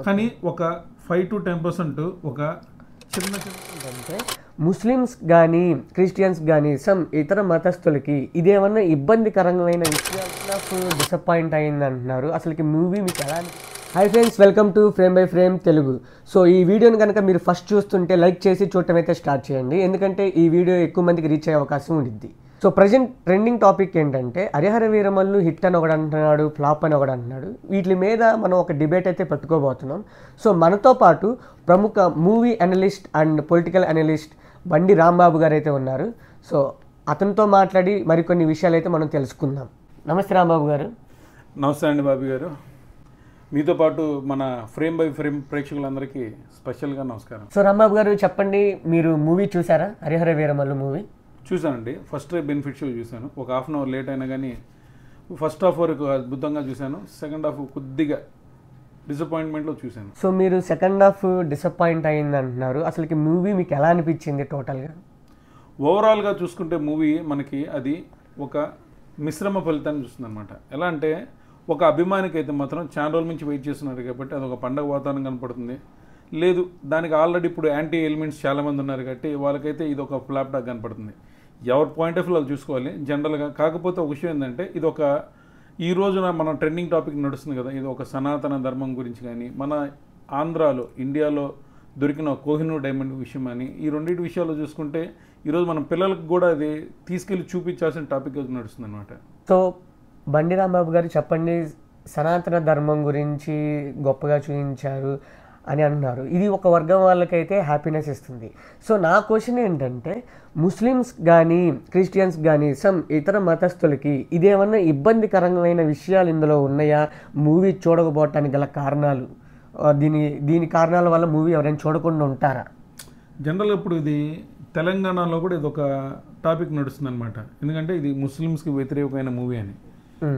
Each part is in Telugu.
కానీ ఒక 5 to 10% ఒక చిన్న అంటే ముస్లిమ్స్ కానీ క్రిస్టియన్స్ కానీ సమ్ ఇతర మతస్థులకి ఇదేమన్నా ఇబ్బందికరమైన విషయాలు డిసప్పాయింట్ అయింది అంటున్నారు. అసలుకి మూవీ మీకు ఎలా? Hi friends, welcome to frame by frame Telugu. So ఈ వీడియోని కనుక మీరు ఫస్ట్ చూస్తుంటే లైక్ చేసి చూడటం అయితే స్టార్ట్ చేయండి, ఎందుకంటే ఈ వీడియో ఎక్కువ మందికి రీచ్ అయ్యే అవకాశం ఉండిద్ది. సో ప్రజెంట్ ట్రెండింగ్ టాపిక్ ఏంటంటే హరిహర వీరమల్లు హిట్ అని ఒకడు అంటున్నాడు, ఫ్లాప్ అని ఒకడు అంటున్నాడు. వీటి మీద మనం ఒక డిబేట్ అయితే పెట్టుకోబోతున్నాం. సో మనతో పాటు ప్రముఖ movie analyst and political analyst బండి రాంబాబు గారు అయితే ఉన్నారు. సో అతనితో మాట్లాడి మరికొన్ని విషయాలు అయితే మనం తెలుసుకుందాం. నమస్తే రాంబాబు గారు. నమస్తే అండి బాబు గారు. మీతో పాటు మన ఫ్రేమ్ బై ఫ్రేమ్ ప్రేక్షకులందరికీ స్పెషల్గా నమస్కారం. సో రాంబాబు గారు చెప్పండి, మీరు మూవీ చూసారా? హరిహర వీరమల్లు మూవీ చూశానండి. ఫస్ట్ డే బెనిఫిట్ షో చూశాను. ఒక హాఫ్ అన్ అవర్ లేట్ అయినా కానీ ఫస్ట్ హాఫ్ వరకు అద్భుతంగా చూశాను. సెకండ్ హాఫ్ కొద్దిగా డిసప్పాయింట్మెంట్లో చూశాను. సో మీరు సెకండ్ హాఫ్ డిసప్పాయింట్ అయింది అంటున్నారు. అసలుకి మూవీ మీకు ఎలా అనిపించింది టోటల్గా? ఓవరాల్గా చూసుకుంటే మూవీ మనకి అది ఒక మిశ్రమ ఫలితాన్ని చూస్తుంది అనమాట. ఎలా అంటే ఒక అభిమానికి అయితే మాత్రం చాలా రోజుల నుంచి వెయిట్ చేస్తున్నారు కాబట్టి అది ఒక పండగ వాతావరణం కనపడుతుంది. లేదు, దానికి ఆల్రెడీ ఇప్పుడు యాంటీ ఎలిమెంట్స్ చాలామంది ఉన్నారు కాబట్టి వాళ్ళకైతే ఇది ఒక ఫ్లాప్ టాక్ కనపడుతుంది. ఎవరి పాయింట్ ఆఫ్ వ్యూ వాళ్ళు చూసుకోవాలి జనరల్గా. కాకపోతే ఒక విషయం ఏంటంటే ఇది ఒక ఈ రోజున మన ట్రెండింగ్ టాపిక్ నడుస్తుంది కదా, ఇది ఒక సనాతన ధర్మం గురించి కానీ మన ఆంధ్రాలో ఇండియాలో దొరికిన కోహినూర్ డైమండ్ విషయం అని ఈ రెండింటి విషయాలు చూసుకుంటే ఈరోజు మన పిల్లలకు కూడా అది తీసుకెళ్ళి చూపించాల్సిన టాపిక్ నడుస్తుంది అనమాట. సో బండి రాంబాబు గారు చెప్పండి, సనాతన ధర్మం గురించి గొప్పగా చూపించారు అని అంటున్నారు. ఇది ఒక వర్గం వాళ్ళకైతే హ్యాపీనెస్ ఇస్తుంది. సో నా క్వశ్చన్ ఏంటంటే ముస్లిమ్స్ కానీ క్రిస్టియన్స్ కానీ సమ్ ఇతర మతస్థులకి ఇదేమన్నా ఇబ్బందికరమైన విషయాలు ఇందులో ఉన్నాయా? మూవీ చూడకపోవటానికి గల కారణాలు, దీని కారణాల వల్ల మూవీ ఎవరైనా చూడకుండా ఉంటారా? జనరల్గా ఇప్పుడు ఇది తెలంగాణలో కూడా ఇది ఒక టాపిక్ నడుస్తుంది అనమాట. ఎందుకంటే ఇది ముస్లిమ్స్కి వ్యతిరేకమైన మూవీ అని.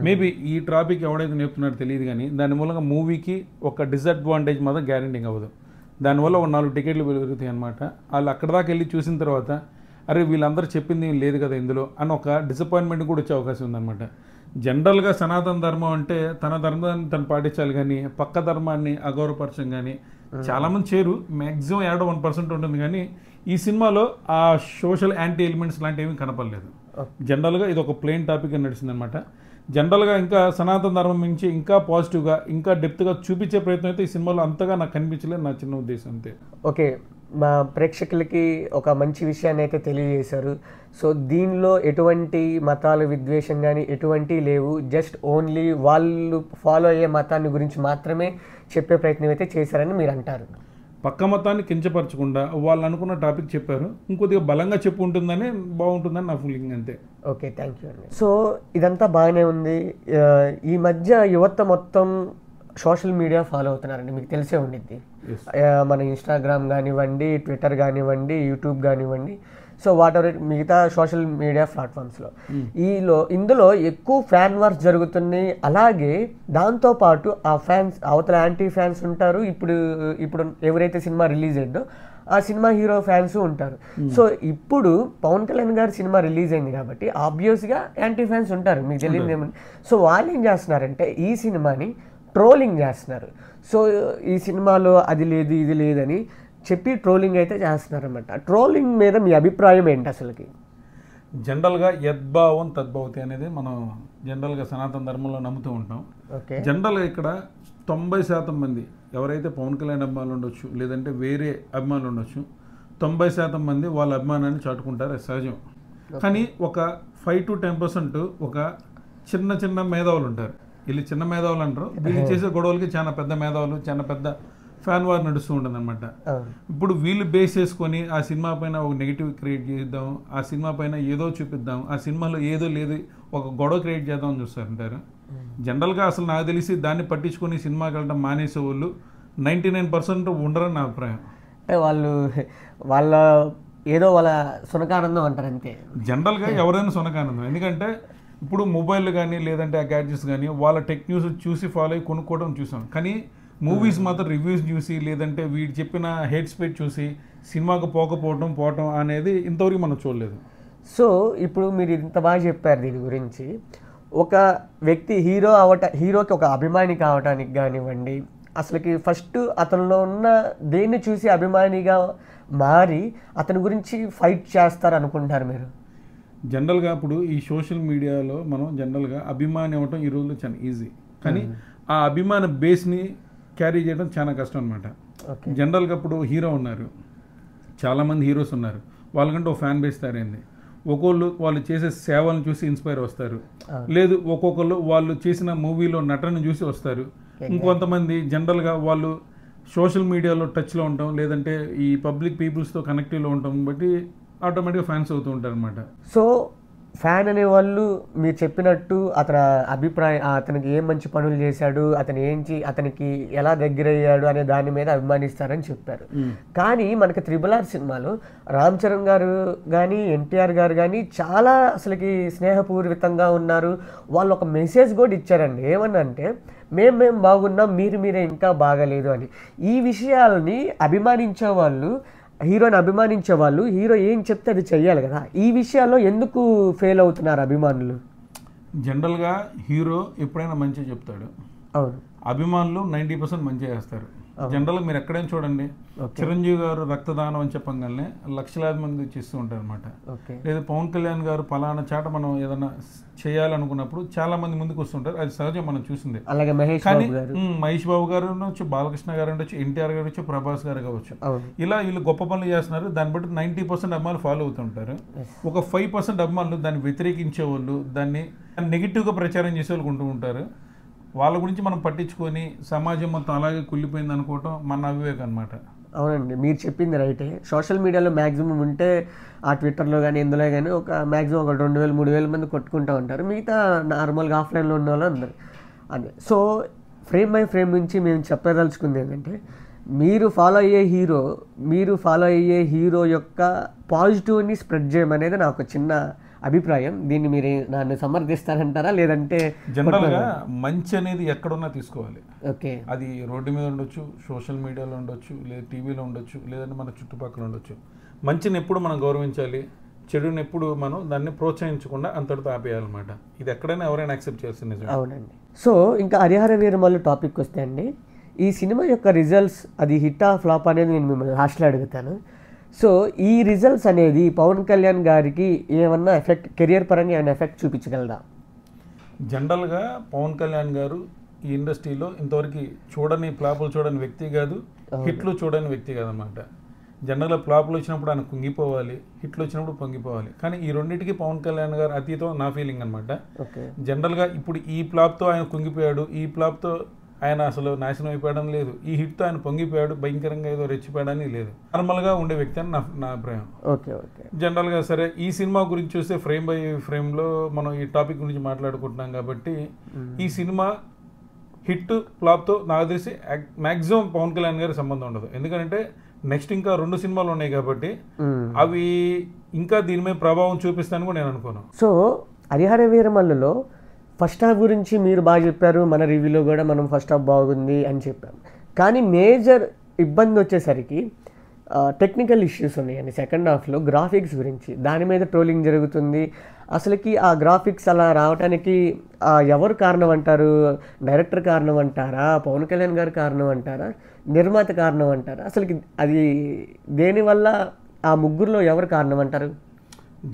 మేబీ ఈ టాపిక్ ఎవడైతే చెప్తున్నారో తెలియదు కానీ దాని మూలంగా మూవీకి ఒక డిసడ్వాంటేజ్ మాత్రం గ్యారెంటీ అవ్వదు. దానివల్ల ఒక 4 టికెట్లు పెరుగుతాయి అనమాట. వాళ్ళు అక్కడ దాకా వెళ్ళి చూసిన తర్వాత అరే వీళ్ళందరూ చెప్పింది లేదు కదా ఇందులో అని ఒక డిసప్పాయింట్మెంట్ కూడా వచ్చే అవకాశం ఉందన్నమాట. జనరల్గా సనాతన ధర్మం అంటే తన ధర్మాన్ని తను పాటించాలి కానీ పక్క ధర్మాన్ని అగౌరవపరచం కానీ చాలామంది చేరు, మ్యాక్సిమం 1% ఉంటుంది. కానీ ఈ సినిమాలో ఆ సోషల్ యాంటీ ఎలిమెంట్స్ లాంటివి ఏమీ కనపడలేదు. జనరల్గా ఇది ఒక ప్లెయిన్ టాపిక్ అని నడిచింది అనమాట. జనరల్గా ఇంకా సనాతన ధర్మం నుంచి ఇంకా పాజిటివ్గా ఇంకా డెప్త్గా చూపించే ప్రయత్నం అయితే ఈ సినిమాలో అంతగా నాకు కనిపించలేదు, నా చిన్న ఉద్దేశం అంతే. ఓకే, మా ప్రేక్షకులకి ఒక మంచి విషయాన్ని అయితే తెలియజేశారు. సో దీనిలో ఎటువంటి మతాల విద్వేషం కానీ ఎటువంటి లేవు, జస్ట్ ఓన్లీ వాళ్ళు ఫాలో అయ్యే మతాన్ని గురించి మాత్రమే చెప్పే ప్రయత్నం అయితే చేశారని మీరు అంటారు. పక్క మతాన్ని కించపరచకుండా వాళ్ళు అనుకున్న టాపిక్ చెప్పారు, ఇంకొద్దిగా బలంగా చెప్పు ఉంటుందని బాగుంటుందని నా ఫీలింగ్ అంతే. ఓకే, థ్యాంక్ యూ అండి. సో ఇదంతా బాగానే ఉంది. ఈ మధ్య యువత మొత్తం సోషల్ మీడియా ఫాలో అవుతున్నారండి, మీకు తెలిసే ఉండిద్ది. మన ఇన్స్టాగ్రామ్ కానివ్వండి, ట్విట్టర్ కానివ్వండి, యూట్యూబ్ కానివ్వండి, సో వాటెవర్ మిగతా సోషల్ మీడియా ప్లాట్ఫామ్స్లో ఇందులో ఎక్కువ ఫ్యాన్ వార్స్ జరుగుతున్నాయి. అలాగే దాంతోపాటు ఆ ఫ్యాన్స్ అవతల యాంటీ ఫ్యాన్స్ ఉంటారు. ఇప్పుడు ఎవరైతే సినిమా రిలీజ్ అయిందో ఆ సినిమా హీరో ఫ్యాన్స్ ఉంటారు. సో ఇప్పుడు పవన్ కళ్యాణ్ గారి సినిమా రిలీజ్ అయింది కాబట్టి ఆబ్వియస్గా యాంటీ ఫ్యాన్స్ ఉంటారు, మీకు తెలియదు ఏమని. సో వాళ్ళు ఏం చేస్తున్నారంటే ఈ సినిమాని ట్రోలింగ్ చేస్తున్నారు. సో ఈ సినిమాలో అది లేదు ఇది లేదని చెప్పి ట్రోలింగ్ అయితే చేస్తున్నారన్నమాట. ట్రోలింగ్ మీద మీ అభిప్రాయం ఏంటి అసలుకి? జనరల్గా యద్భావం తద్భవతి అనేది మనం జనరల్గా సనాతన ధర్మంలో నమ్ముతూ ఉంటాం. జనరల్గా ఇక్కడ 90% మంది ఎవరైతే పవన్ కళ్యాణ్ అభిమానులు ఉండొచ్చు, లేదంటే వేరే అభిమానులు ఉండొచ్చు, 90% మంది వాళ్ళ అభిమానాన్ని చాటుకుంటారు, అది సహజం. కానీ ఒక 5 to 10% ఒక చిన్న మేధావులు ఉంటారు. వీళ్ళు చిన్న మేధావులు అంటారు, వీళ్ళు చేసే గొడవలకి చాలా పెద్ద మేధావులు, చాలా పెద్ద ఫ్యాన్ వార్ నడుస్తూ ఉంటుంది అనమాట. ఇప్పుడు వీళ్ళు బేస్ చేసుకొని ఆ సినిమా పైన ఒక నెగిటివ్ క్రియేట్ చేద్దాం, ఆ సినిమా పైన ఏదో చూపిద్దాం, ఆ సినిమాలో ఏదో లేదు ఒక గొడవ క్రియేట్ చేద్దాం అని చూస్తారంటారు. జనరల్గా అసలు నాకు తెలిసి దాన్ని పట్టించుకొని సినిమాకి వెళ్ళడం మానేసే వాళ్ళు 99% ఉండరని నా అభిప్రాయం. వాళ్ళ ఏదో వాళ్ళ సునకానందం అంటారు అంతే. జనరల్గా ఎవరైనా సునకానందం, ఎందుకంటే ఇప్పుడు మొబైల్ కానీ లేదంటే ఆ గ్యాడ్జెట్స్ కానీ వాళ్ళ టెక్ న్యూస్ చూసి ఫాలో అయ్యి కొనుక్కోవడం చూసాం. కానీ మూవీస్ మాత్రం రివ్యూస్ చూసి లేదంటే వీడు చెప్పిన హెడ్ స్పీడ్ చూసి సినిమాకు పోవటం అనేది ఇంతవరకు మనం చూడలేదు. సో ఇప్పుడు మీరు ఇంత బాగా చెప్పారు దీని గురించి. ఒక వ్యక్తి హీరోకి ఒక అభిమాని కావటానికి కానివ్వండి, అసలుకి ఫస్ట్ అతనిలో ఉన్న దేన్ని చూసి అభిమానిగా మారి అతని గురించి ఫైట్ చేస్తారు అనుకుంటారు మీరు? జనరల్గా ఇప్పుడు ఈ సోషల్ మీడియాలో మనం జనరల్గా అభిమాని అవ్వటం ఈ రోజుల్లో చాలా ఈజీ, కానీ ఆ అభిమాన బేస్ని క్యారీ చేయడం చాలా కష్టం అనమాట. జనరల్గా ఇప్పుడు హీరో ఉన్నారు, చాలామంది హీరోస్ ఉన్నారు, వాళ్ళకంటే ఒక ఫ్యాన్ బేస్ తయారైంది. ఒక్కొళ్ళు వాళ్ళు చేసే సేవలను చూసి ఇన్స్పైర్ వస్తారు, లేదు ఒక్కొక్కళ్ళు వాళ్ళు చేసిన మూవీలో నటనను చూసి వస్తారు. ఇంకొంతమంది జనరల్గా వాళ్ళు సోషల్ మీడియాలో టచ్లో ఉంటాం, లేదంటే ఈ పబ్లిక్ పీపుల్స్తో కనెక్టివ్లో ఉంటాం బట్టి ఆటోమేటిక్గా ఫ్యాన్స్ అవుతూ ఉంటారు అనమాట. సో ఫ్యాన్ అనేవాళ్ళు మీరు చెప్పినట్టు అతని అభిప్రాయం, అతనికి ఏం మంచి పనులు చేశాడు, అతనికి ఎలా దగ్గరయ్యాడు అనే దాని మీద అభిమానిస్తారని చెప్పారు. కానీ మనకి RRR సినిమాలో రామ్ చరణ్ గారు కానీ ఎన్టీఆర్ గారు కానీ చాలా అసలుకి స్నేహపూరితంగా ఉన్నారు. వాళ్ళు ఒక మెసేజ్ కూడా ఇచ్చారండి, ఏమన్నా అంటే మేము బాగున్నాం, మీరే ఇంకా బాగలేదు అని. ఈ విషయాలని అభిమానించే వాళ్ళు, హీరోని అభిమానించే వాళ్ళు హీరో ఏం చెప్తే అది చెయ్యాలి కదా. ఈ విషయాల్లో ఎందుకు ఫెయిల్ అవుతున్నారు అభిమానులు? జనరల్గా హీరో ఎప్పుడైనా మంచిగా చెప్తాడు, అవును, అభిమానులు 90% మంచిగా చేస్తారు. జనరల్గా మీరు ఎక్కడైనా చూడండి, చిరంజీవి గారు రక్తదానం అని చెప్పగానే లక్షలాది మంది చేస్తూ ఉంటారు అనమాట. లేదా పవన్ కళ్యాణ్ గారు పలానా చాట మనం ఏదైనా చేయాలనుకున్నప్పుడు చాలా మంది ముందుకు వస్తుంటారు, అది సహజం, మనం చూసింది. అలాగే మహేష్ బాబు గారు ఉండొచ్చు, బాలకృష్ణ గారు ఉండొచ్చు, ఎన్టీఆర్ గారు వచ్చి, ప్రభాస్ గారు కావచ్చు, ఇలా వీళ్ళు గొప్ప పనులు చేస్తున్నారు. దాన్ని బట్టి 90% అభిమానులు ఫాలో అవుతుంటారు. ఒక 5% అభిమానులు దాన్ని వ్యతిరేకించే వాళ్ళు, దాన్ని నెగిటివ్గా ప్రచారం చేసే వాళ్ళు ఉంటూ ఉంటారు. వాళ్ళ గురించి మనం పట్టించుకొని సమాజం మొత్తం అలాగే కుళ్ళిపోయింది అనుకోవటం మన అవివేకం అనమాట. అవునండి, మీరు చెప్పింది రైటే. సోషల్ మీడియాలో మ్యాక్సిమం ఉంటే ఆ ట్విట్టర్లో కానీ ఇందులో కానీ ఒక మ్యాక్సిమం ఒక 2000-3000 మంది కొట్టుకుంటూ ఉంటారు, మిగతా నార్మల్గా ఆఫ్లైన్లో ఉన్న వాళ్ళు అందరు అదే. సో ఫ్రేమ్ బై ఫ్రేమ్ నుంచి మేము చెప్పదలుచుకుంది ఏంటంటే, మీరు ఫాలో అయ్యే హీరో యొక్క పాజిటివ్ని స్ప్రెడ్ చేయమనేది నాకు చిన్న అభిప్రాయం. దీన్ని మీరు నన్ను సమర్థిస్తారంటారా, లేదంటే? జనరల్గా మంచి అనేది ఎక్కడున్నా తీసుకోవాలి. ఓకే, అది రోడ్డు మీద ఉండొచ్చు, సోషల్ మీడియాలో ఉండొచ్చు, లేదా టీవీలో ఉండొచ్చు, లేదంటే మన చుట్టుపక్కల ఉండొచ్చు. మంచిని ఎప్పుడు మనం గౌరవించాలి, చెడుని ఎప్పుడు మనం దాన్ని ప్రోత్సహించకుండా అంతటితో ఆపేయాలన్నమాట. ఇది ఎక్కడైనా ఎవరైనా యాక్సెప్ట్ చేయాల్సింది. అవునండి. సో ఇంకా హరిహర వీరమల్లు టాపిక్ వస్తే అండి, ఈ సినిమా యొక్క రిజల్ట్స్ అది హిట్టా ఫ్లాప్ అనేది నేను మిమ్మల్ని లాస్ట్లో అడుగుతాను. సో ఈ రిజల్ట్స్ అనేది పవన్ కళ్యాణ్ గారికి ఏమన్నా కెరియర్ పరంగా ఏమైనా ఎఫెక్ట్ చూపించగలదా? జనరల్గా పవన్ కళ్యాణ్ గారు ఈ ఇండస్ట్రీలో ఇంతవరకు ఫ్లాపులు చూడని వ్యక్తి కాదు, హిట్లు చూడని వ్యక్తి కాదన్నమాట. జనరల్గా ఫ్లాపులు వచ్చినప్పుడు ఆయన కుంగిపోవాలి, హిట్లు వచ్చినప్పుడు పొంగిపోవాలి. కానీ ఈ రెండింటికి పవన్ కళ్యాణ్ గారు అతీతం నా ఫీలింగ్ అనమాట. జనరల్గా ఇప్పుడు ఈ ఫ్లాప్తో ఆయన కుంగిపోయాడు, ఈ ఫ్లాప్తో ఆయన అసలు నాశనం అయిపోయడం లేదు, ఈ హిట్తో ఆయన పొంగిపోయాడు, భయంకరంగా ఏదో రెచ్చిపోయాడని లేదు. నార్మల్గా ఉండే వ్యక్తి అని నా అభిప్రాయం. జనరల్గా సరే, ఈ సినిమా గురించి చూస్తే ఫ్రేమ్ బై ఫ్రేమ్లో మనం ఈ టాపిక్ గురించి మాట్లాడుకుంటున్నాం కాబట్టి ఈ సినిమా హిట్ ఫ్లాప్తో నాకు తెలిసి మ్యాక్సిమం పవన్ కళ్యాణ్ గారి సంబంధం ఉండదు. ఎందుకంటే నెక్స్ట్ ఇంకా 2 సినిమాలు ఉన్నాయి కాబట్టి అవి ఇంకా దీని మీద ప్రభావం చూపిస్తాను కూడా నేను అనుకోను. సో హరిహర వీరమల్లులో ఫస్ట్ హాఫ్ గురించి మీరు బాగా చెప్పారు, మన రివ్యూలో కూడా మనం ఫస్ట్ హాఫ్ బాగుంది అని చెప్పాం. కానీ మేజర్ ఇబ్బంది వచ్చేసరికి టెక్నికల్ ఇష్యూస్ ఉన్నాయండి సెకండ్ హాఫ్లో. గ్రాఫిక్స్ గురించి దాని మీద ట్రోలింగ్ జరుగుతుంది. అసలుకి ఆ గ్రాఫిక్స్ అలా రావడానికి ఎవరు కారణం అంటారు? డైరెక్టర్ కారణం అంటారా, పవన్ కళ్యాణ్ గారు కారణం అంటారా, నిర్మాత కారణం అంటారా? అసలుకి అది దేనివల్ల, ఆ ముగ్గురులో ఎవరు కారణం అంటారు?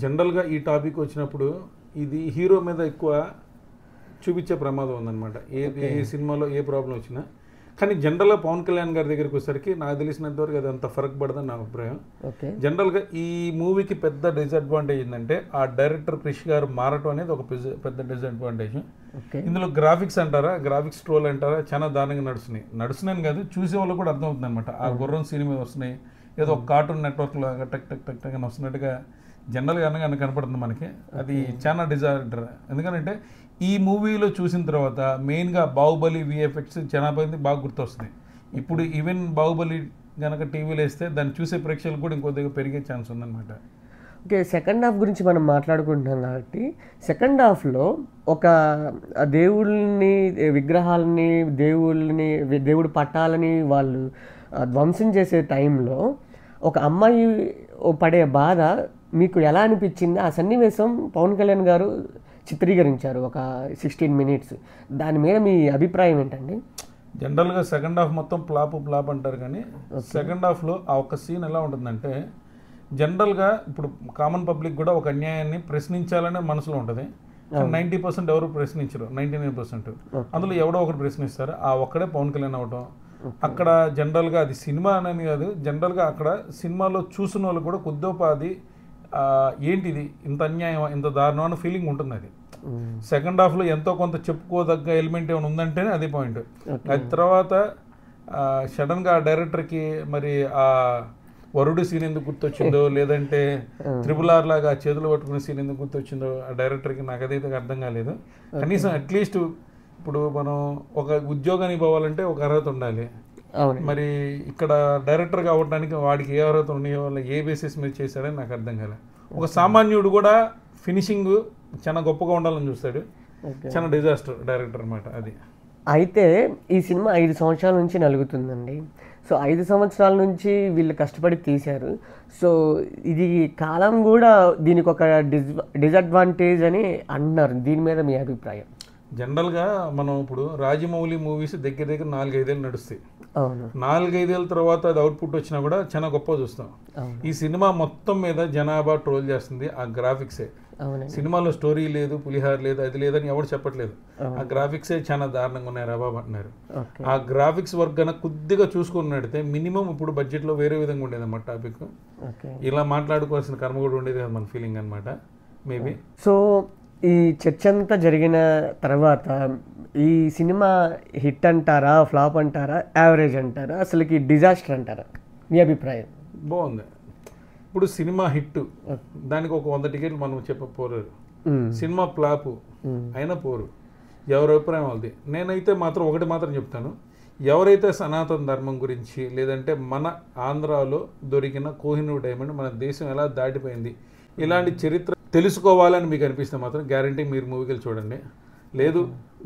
జనరల్గా ఈ టాపిక్ వచ్చినప్పుడు ఇది హీరో మీద ఎక్కువ చూపించే ప్రమాదం ఉందన్నమాట. ఏ సినిమాలో ఏ ప్రాబ్లం వచ్చినా. కానీ జనరల్గా పవన్ కళ్యాణ్ గారి దగ్గరికి వచ్చేసరికి నాకు తెలిసినంతవరకు అది అంత ఫరక్ పడదని నా అభిప్రాయం. జనరల్గా ఈ మూవీకి పెద్ద డిసడ్వాంటేజ్ ఏంటంటే ఆ డైరెక్టర్ క్రిష్ గారు మారటం అనేది ఒక పెద్ద డిసడ్వాంటేజ్. ఇందులో గ్రాఫిక్స్ అంటారా, గ్రాఫిక్స్ ట్రోల్ అంటారా, చాలా దారుణంగా నడుస్తున్నాయి కాదు, చూసే వాళ్ళు కూడా అర్థమవుతుంది అనమాట. ఆ గుర్రం సీన్ మీద వస్తున్నాయి, ఏదో ఒక కార్టూన్ నెట్వర్క్ లాగా టక్ టక్ టక్ టక్ అని వస్తున్నట్టుగా జనరల్గా అనగా కనపడుతుంది మనకి. అది చాలా డిజార్డర్. ఎందుకంటే ఈ మూవీలో చూసిన తర్వాత మెయిన్గా బాహుబలి విఎఫ్ఎక్స్ చాలా మంది బాగా గుర్తొస్తుంది. ఇప్పుడు ఈవెన్ బాహుబలి కనుక టీవీలో వేస్తే దాన్ని చూసే ప్రేక్షకులు కూడా ఇంకొద్దిగా పెరిగే ఛాన్స్ ఉందన్నమాట. ఓకే, సెకండ్ హాఫ్ గురించి మనం మాట్లాడుకుంటున్నాం కాబట్టి సెకండ్ హాఫ్లో ఒక దేవుళ్ళని, విగ్రహాలని, దేవుడి పట్టాలని వాళ్ళు ధ్వంసం చేసే టైంలో ఒక అమ్మాయి పడే బాధ మీకు ఎలా అనిపించింది? ఆ సన్నివేశం పవన్ కళ్యాణ్ గారు చిత్రీకరించారు ఒక 16 minutes. దాని మీద మీ అభిప్రాయం ఏంటండి? జనరల్గా సెకండ్ హాఫ్ మొత్తం ఫ్లాప్ అంటారు, కానీ సెకండ్ హాఫ్లో ఆ ఒక్క సీన్ ఎలా ఉంటుందంటే, జనరల్గా ఇప్పుడు కామన్ పబ్లిక్ కూడా ఒక అన్యాయాన్ని ప్రశ్నించాలనే మనసులో ఉంటుంది. 90% ఎవరు ప్రశ్నించరు, 99%. అందులో ఎవడో ఒకరు ప్రశ్నిస్తారు, ఆ ఒక్కడే పవన్ కళ్యాణ్ అవటం. అక్కడ జనరల్గా అది సినిమా అని కాదు, జనరల్గా అక్కడ సినిమాలో చూసిన వాళ్ళు కూడా కొద్దిపాది ఏంటిది ఇంత అన్యాయం, ఇంత దారుణం అన్న ఫీలింగ్ ఉంటుంది. అది సెకండ్ హాఫ్లో ఎంతో కొంత చెప్పుకోదగ్గ ఎలిమెంట్ ఏమైనా ఉందంటేనే అది పాయింట్. అది తర్వాత సడన్గా డైరెక్టర్కి మరి ఆ వరుడు సీన్ ఎందుకు గుర్తొచ్చిందో, లేదంటే RRR లాగా చేతులు పట్టుకునే సీన్ ఎందుకు గుర్తొచ్చిందో ఆ డైరెక్టర్కి నాకు అదైతే అర్థం కాలేదు. కనీసం అట్లీస్ట్ ఇప్పుడు మనం ఒక ఉద్యోగానికి పోవాలంటే ఒక అర్హత ఉండాలి. మరి ఇక్కడ డైరెక్టర్ కావడానికి వాడికి ఏ అర్హత ఉన్నాయో, వాళ్ళ ఏ బేసిస్ మీద చేశాడని నాకు అర్థం కాలేదు. ఒక సామాన్యుడు కూడా ఫినిషింగ్ చాలా గొప్పగా ఉండాలని చూస్తాడు. చాలా డిజాస్టర్ డైరెక్టర్ అనమాట అది. అయితే ఈ సినిమా 5 సంవత్సరాల నుంచి నలుగుతుందండి. సో 5 సంవత్సరాల నుంచి వీళ్ళు కష్టపడి తీశారు. సో ఇది కాలం కూడా దీనికి ఒక డిసడ్వాంటేజ్ అని అంటున్నారు. దీని మీద మీ అభిప్రాయం? జనరల్గా మనం ఇప్పుడు రాజమౌళి మూవీస్ దగ్గర 4-5 ఏళ్ళు నడుస్తాయి. 4-5 ఏళ్ళ తర్వాత అది అవుట్పుట్ వచ్చినా కూడా చాలా గొప్ప చూస్తాం. ఈ సినిమా మొత్తం మీద జనాభా ట్రోల్ చేస్తుంది ఆ గ్రాఫిక్సే. సినిమాలో స్టోరీ లేదు, పులిహార లేదు, అది లేదని ఎవరు చెప్పట్లేదు. ఆ గ్రాఫిక్సే చాలా దారుణంగా ఉన్నాయి రాబాబు అంటున్నారు. ఆ గ్రాఫిక్స్ వర్క్ కన్నా కొద్దిగా చూసుకున్నట్టే మినిమం ఇప్పుడు బడ్జెట్లో వేరే విధంగా ఉండేది అన్నమాట టాపిక్. ఇలా మాట్లాడుకోవాల్సిన కర్మ కూడా ఉండేది కదా మన ఫీలింగ్ అనమాట మేబీ. సో ఈ చర్చ అంతా జరిగిన తర్వాత ఈ సినిమా హిట్ అంటారా, ఫ్లాప్ అంటారా, యావరేజ్ అంటారా, అసలుకి డిజాస్టర్ అంటారా? మీ అభిప్రాయం? బాగుంది. ఇప్పుడు సినిమా హిట్ దానికి ఒక 100 టికెట్లు మనం చెప్పపోరు. సినిమా ఫ్లాప్ అయినా పోరు, ఎవరి అభిప్రాయం వాళ్ళది. నేనైతే మాత్రం ఒకటి మాత్రం చెప్తాను, ఎవరైతే సనాతన ధర్మం గురించి, లేదంటే మన ఆంధ్రాలో దొరికిన కోహినూర్ డైమండ్ మన దేశం ఎలా దాటిపోయింది ఇలాంటి చరిత్ర తెలుసుకోవాలని మీకు అనిపిస్తే మాత్రం గ్యారంటీ మీరు మూవీకి వెళ్ళి చూడండి. లేదు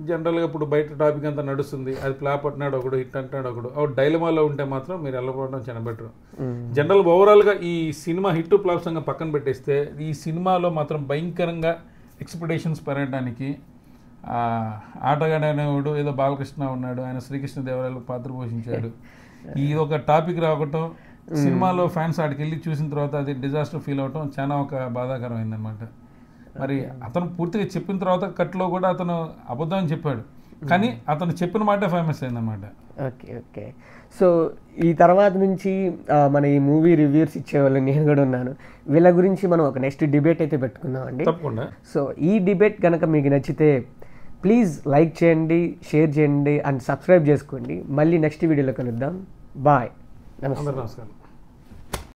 జనరల్గా ఇప్పుడు బయట టాపిక్ అంతా నడుస్తుంది, అది ఫ్లాప్ అంటున్నాడు ఒకడు, హిట్ అంటున్నాడు ఒకడు, డైలమాలో ఉంటే మాత్రం మీరు వెళ్ళకపోవడం చాలా బెటర్. జనరల్ ఓవరాల్గా ఈ సినిమా హిట్ ఫ్లాప్ సంగతి పక్కన పెట్టేస్తే ఈ సినిమాలో మాత్రం భయంకరంగా ఎక్స్పెక్టేషన్స్ పెరగడానికి ఆటగాడు అనేవాడు ఏదో బాలకృష్ణ ఉన్నాడు, ఆయన శ్రీకృష్ణదేవరాయలకు పాత్ర పోషించాడు, ఈ ఒక టాపిక్ రావటం సినిమాలో ఫ్యాన్స్ ఆడికి వెళ్ళి చూసిన తర్వాత అది డిజాస్టర్ ఫీల్ అవటం చాలా ఒక బాధాకరమైంది అనమాట. మరి అతను పూర్తిగా చెప్పిన తర్వాత కట్లో కూడా అతను అబద్ధం చెప్పాడు, కానీ అతను చెప్పిన మాట ఫేమస్ అయిందన్నమాట. ఓకే. సో ఈ తర్వాత నుంచి మన ఈ మూవీ రివ్యూస్ ఇచ్చేవాళ్ళు నేను కూడా ఉన్నాను, వీళ్ళ గురించి మనం ఒక నెక్స్ట్ డిబేట్ అయితే పెట్టుకుందాం అండి. తప్పకుండా. సో ఈ డిబేట్ కనుక మీకు నచ్చితే ప్లీజ్ లైక్ చేయండి, షేర్ చేయండి అండ్ సబ్స్క్రైబ్ చేసుకోండి. మళ్ళీ నెక్స్ట్ వీడియోలో కలుద్దాం. బాయ్. నమస్కారం.